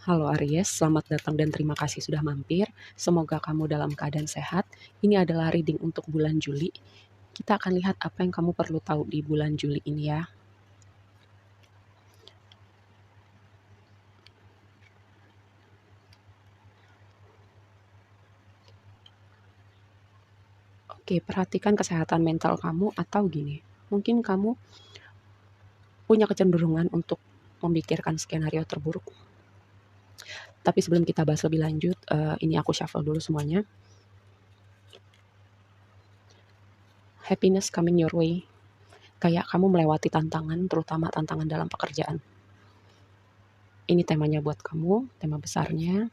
Halo Aries, selamat datang dan terima kasih sudah mampir. Semoga kamu dalam keadaan sehat. Ini adalah reading untuk bulan Juli. Kita akan lihat apa yang kamu perlu tahu di bulan Juli ini ya. Oke, perhatikan kesehatan mental kamu atau gini. Mungkin kamu punya kecenderungan untuk memikirkan skenario terburuk. Tapi sebelum kita bahas lebih lanjut, ini aku shuffle dulu semuanya. Happiness coming your way. Kayak kamu melewati tantangan, terutama tantangan dalam pekerjaan. Ini temanya buat kamu, tema besarnya.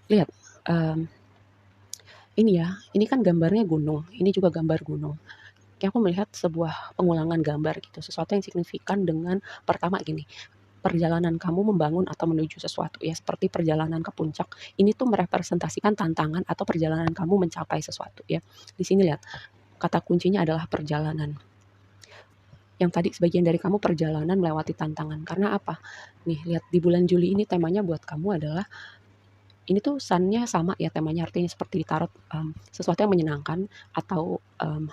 Lihat, ini kan gambarnya gunung, ini juga gambar gunung. Kayak aku melihat sebuah pengulangan gambar gitu, sesuatu yang signifikan dengan pertama gini, perjalanan kamu membangun atau menuju sesuatu ya, seperti perjalanan ke puncak. Ini tuh merepresentasikan tantangan atau perjalanan kamu mencapai sesuatu ya. Di sini lihat, kata kuncinya adalah perjalanan. Yang tadi sebagian dari kamu perjalanan melewati tantangan. Karena apa? Nih, lihat di bulan Juli ini temanya buat kamu adalah ini tuh sunnya sama ya temanya, artinya seperti ditarot sesuatu yang menyenangkan atau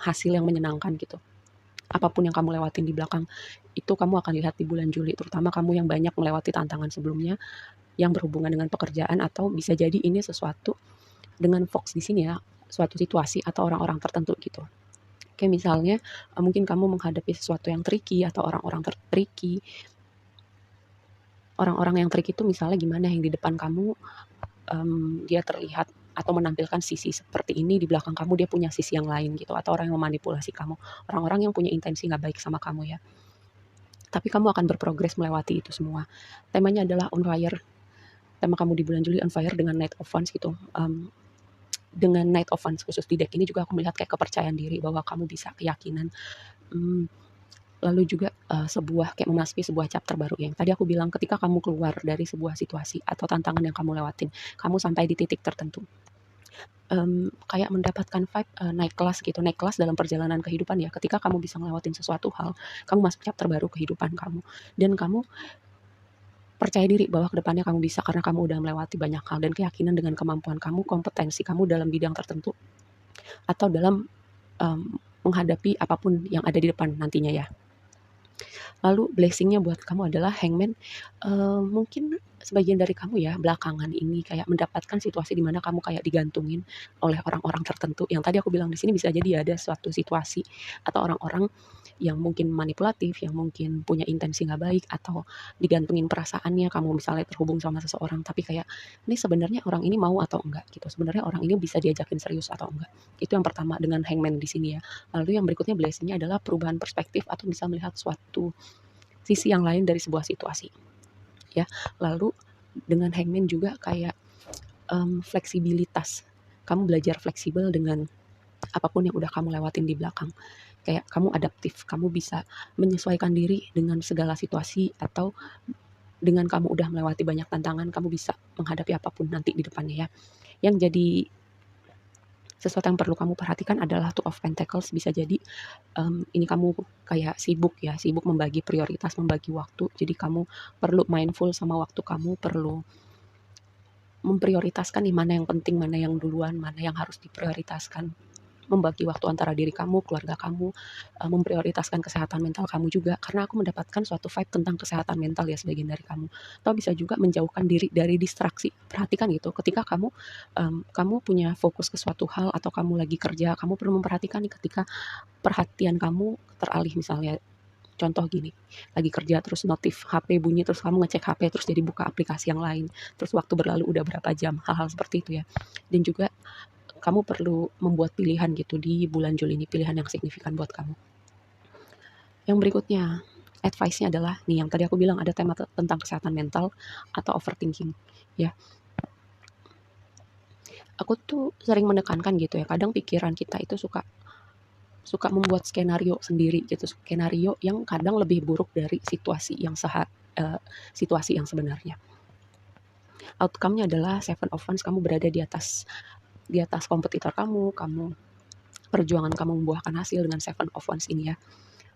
hasil yang menyenangkan gitu. Apapun yang kamu lewatin di belakang itu kamu akan lihat di bulan Juli, terutama kamu yang banyak melewati tantangan sebelumnya yang berhubungan dengan pekerjaan atau bisa jadi ini sesuatu dengan fokus di sini ya, suatu situasi atau orang-orang tertentu gitu. Kayak misalnya mungkin kamu menghadapi sesuatu yang tricky atau orang-orang tricky. Orang-orang yang tricky itu misalnya gimana yang di depan kamu dia terlihat atau menampilkan sisi seperti ini, di belakang kamu dia punya sisi yang lain gitu, atau orang yang memanipulasi kamu, orang-orang yang punya intensi nggak baik sama kamu ya. Tapi kamu akan berprogres melewati itu semua. Temanya adalah on fire. Tema kamu di bulan Juli on fire dengan Knight of Wands gitu. Dengan Knight of Wands khusus di deck ini juga aku melihat kayak kepercayaan diri bahwa kamu bisa, keyakinan. Hmm, Lalu juga sebuah kayak memasuki sebuah chapter baru yang tadi aku bilang ketika kamu keluar dari sebuah situasi atau tantangan yang kamu lewatin, kamu sampai di titik tertentu. Kayak mendapatkan vibe naik kelas gitu, naik kelas dalam perjalanan kehidupan ya. Ketika kamu bisa ngelewatin sesuatu hal, kamu masuk chapter baru kehidupan kamu. Dan kamu percaya diri bahwa kedepannya kamu bisa karena kamu udah melewati banyak hal dan keyakinan dengan kemampuan kamu, kompetensi kamu dalam bidang tertentu atau dalam um, menghadapi apapun yang ada di depan nantinya ya. Lalu blessingnya buat kamu adalah Hangman. Mungkin sebagian dari kamu ya belakangan ini kayak mendapatkan situasi di mana kamu kayak digantungin oleh orang-orang tertentu. Yang tadi aku bilang di sini bisa jadi ada suatu situasi atau orang-orang yang mungkin manipulatif, yang mungkin punya intensi nggak baik atau digantungin perasaannya. Kamu misalnya terhubung sama seseorang, tapi kayak ini sebenarnya orang ini mau atau enggak gitu. Sebenarnya orang ini bisa diajakin serius atau enggak. Itu yang pertama dengan Hangman di sini ya. Lalu yang berikutnya blessingnya adalah perubahan perspektif atau bisa melihat suatu sisi yang lain dari sebuah situasi ya. Lalu dengan Hangman juga kayak fleksibilitas, kamu belajar fleksibel dengan apapun yang udah kamu lewatin di belakang, kayak kamu adaptif, kamu bisa menyesuaikan diri dengan segala situasi atau dengan kamu udah melewati banyak tantangan, kamu bisa menghadapi apapun nanti di depannya ya. Yang jadi sesuatu yang perlu kamu perhatikan adalah Two of Pentacles. Bisa jadi ini kamu kayak sibuk ya, sibuk membagi prioritas, membagi waktu. Jadi kamu perlu mindful sama waktu kamu, perlu memprioritaskan nih mana yang penting, mana yang duluan, mana yang harus diprioritaskan. Membagi waktu antara diri kamu, keluarga kamu, memprioritaskan kesehatan mental kamu juga. Karena aku mendapatkan suatu vibe tentang kesehatan mental ya sebagian dari kamu. Atau bisa juga menjauhkan diri dari distraksi. Perhatikan gitu, ketika kamu punya fokus ke suatu hal atau kamu lagi kerja, kamu perlu memperhatikan nih ketika perhatian kamu teralih misalnya. Contoh gini, lagi kerja terus notif HP bunyi terus kamu ngecek HP terus jadi buka aplikasi yang lain. Terus waktu berlalu udah berapa jam, hal-hal seperti itu ya. Dan juga kamu perlu membuat pilihan gitu di bulan Juli ini, pilihan yang signifikan buat kamu. Yang berikutnya, advice-nya adalah nih yang tadi aku bilang ada tema tentang kesehatan mental atau overthinking ya. Aku tuh sering menekankan gitu ya, kadang pikiran kita itu suka suka membuat skenario sendiri gitu, skenario yang kadang lebih buruk dari situasi yang sebenarnya. Outcome-nya adalah Seven of Wands, kamu berada di atas kompetitor kamu perjuangan kamu membuahkan hasil dengan Seven of Wands ini ya.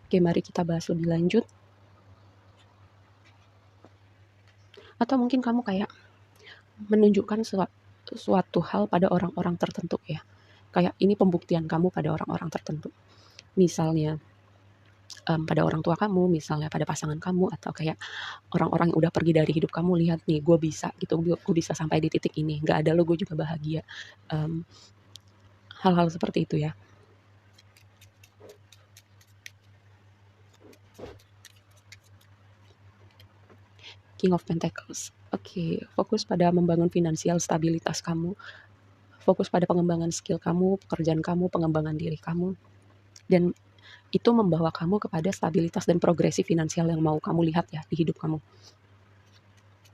Oke, mari kita bahas lebih lanjut. Atau mungkin kamu kayak menunjukkan suatu hal pada orang-orang tertentu ya. Kayak ini pembuktian kamu pada orang-orang tertentu. Misalnya pada orang tua kamu, misalnya pada pasangan kamu, atau kayak orang-orang yang udah pergi dari hidup kamu, lihat nih gue bisa gitu, gue bisa sampai di titik ini, nggak ada lo gue juga bahagia. Hal-hal seperti itu ya. King of Pentacles. Oke, fokus pada membangun finansial stabilitas kamu, fokus pada pengembangan skill kamu, pekerjaan kamu, pengembangan diri kamu, dan itu membawa kamu kepada stabilitas dan progresi finansial yang mau kamu lihat ya di hidup kamu.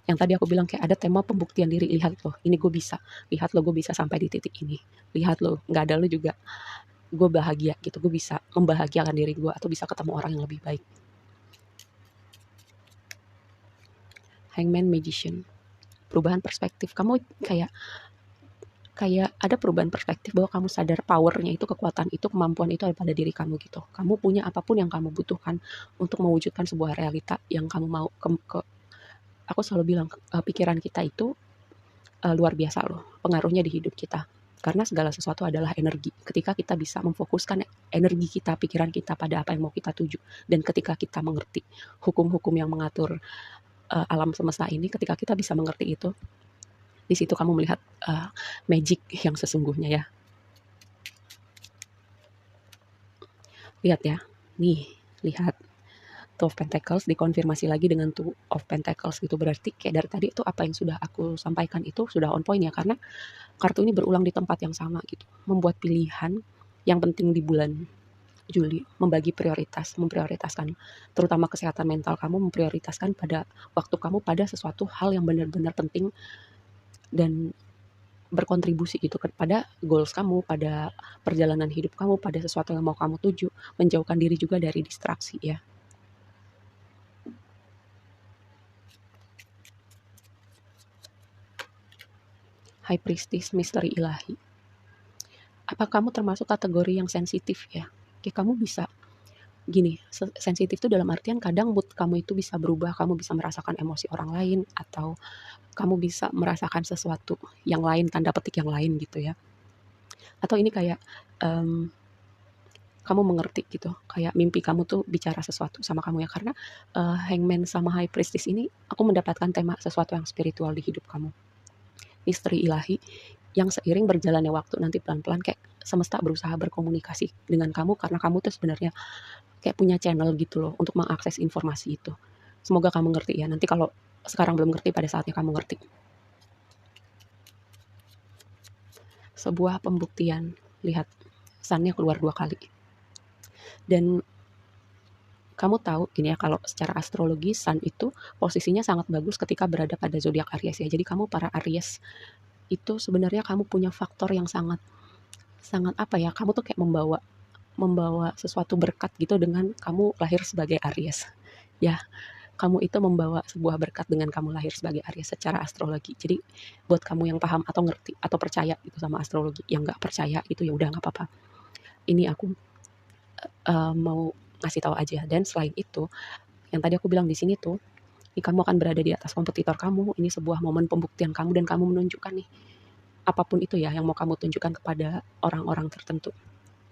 Yang tadi aku bilang kayak ada tema pembuktian diri, lihat loh, ini gue bisa, lihat loh gue bisa sampai di titik ini, lihat loh, nggak ada lo juga gue bahagia gitu, gue bisa membahagiakan diri gue atau bisa ketemu orang yang lebih baik. Hangman, Magician. Perubahan perspektif. Kamu kayak ada perubahan perspektif bahwa kamu sadar powernya itu, kekuatan itu, kemampuan itu ada pada diri kamu gitu. Kamu punya apapun yang kamu butuhkan untuk mewujudkan sebuah realita yang kamu mau. Aku selalu bilang pikiran kita itu luar biasa loh pengaruhnya di hidup kita. Karena segala sesuatu adalah energi. Ketika kita bisa memfokuskan energi kita, pikiran kita pada apa yang mau kita tuju, dan ketika kita mengerti hukum-hukum yang mengatur alam semesta ini, ketika kita bisa mengerti itu, di situ kamu melihat magic yang sesungguhnya ya. Lihat ya, nih, lihat Two of Pentacles dikonfirmasi lagi dengan Two of Pentacles gitu. Berarti kayak dari tadi itu apa yang sudah aku sampaikan itu sudah on point ya, karena kartu ini berulang di tempat yang sama gitu. Membuat pilihan yang penting di bulan Juli, membagi prioritas, memprioritaskan terutama kesehatan mental kamu, memprioritaskan pada waktu kamu pada sesuatu hal yang benar-benar penting dan berkontribusi gitu kepada goals kamu, pada perjalanan hidup kamu, pada sesuatu yang mau kamu tuju, menjauhkan diri juga dari distraksi ya. High Priestess, misteri ilahi. Apa kamu termasuk kategori yang sensitif ya? Kayak kamu bisa gini, sensitif itu dalam artian kadang mood kamu itu bisa berubah, kamu bisa merasakan emosi orang lain, atau kamu bisa merasakan sesuatu yang lain, tanda petik yang lain gitu ya. Atau ini kayak kamu mengerti gitu, kayak mimpi kamu tuh bicara sesuatu sama kamu ya, karena Hangman sama High Priestess ini aku mendapatkan tema sesuatu yang spiritual di hidup kamu. Misteri ilahi yang seiring berjalannya waktu nanti pelan-pelan kayak semesta berusaha berkomunikasi dengan kamu, karena kamu tuh sebenarnya kayak punya channel gitu loh untuk mengakses informasi itu. Semoga kamu ngerti ya. Nanti kalau sekarang belum ngerti, pada saatnya kamu ngerti. Sebuah pembuktian. Lihat, sunnya keluar 2 kali. Dan kamu tahu gini ya, kalau secara astrologi sun itu posisinya sangat bagus ketika berada pada zodiak Aries ya. Jadi kamu para Aries itu sebenarnya kamu punya faktor yang sangat apa ya, kamu tuh kayak membawa sesuatu berkat gitu dengan kamu lahir sebagai Aries. Ya, kamu itu membawa sebuah berkat dengan kamu lahir sebagai Aries secara astrologi. Jadi buat kamu yang paham atau ngerti atau percaya gitu sama astrologi, yang nggak percaya gitu ya udah nggak apa-apa. Ini aku mau ngasih tahu aja. Dan selain itu, yang tadi aku bilang di sini tuh, kamu akan berada di atas kompetitor kamu. Ini sebuah momen pembuktian kamu dan kamu menunjukkan nih apapun itu ya yang mau kamu tunjukkan kepada orang-orang tertentu.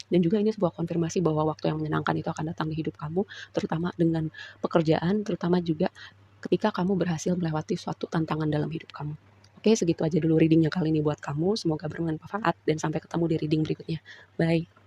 Dan juga ini sebuah konfirmasi bahwa waktu yang menyenangkan itu akan datang di hidup kamu, terutama dengan pekerjaan, terutama juga ketika kamu berhasil melewati suatu tantangan dalam hidup kamu. Oke, segitu aja dulu readingnya kali ini buat kamu. Semoga bermanfaat dan sampai ketemu di reading berikutnya. Bye.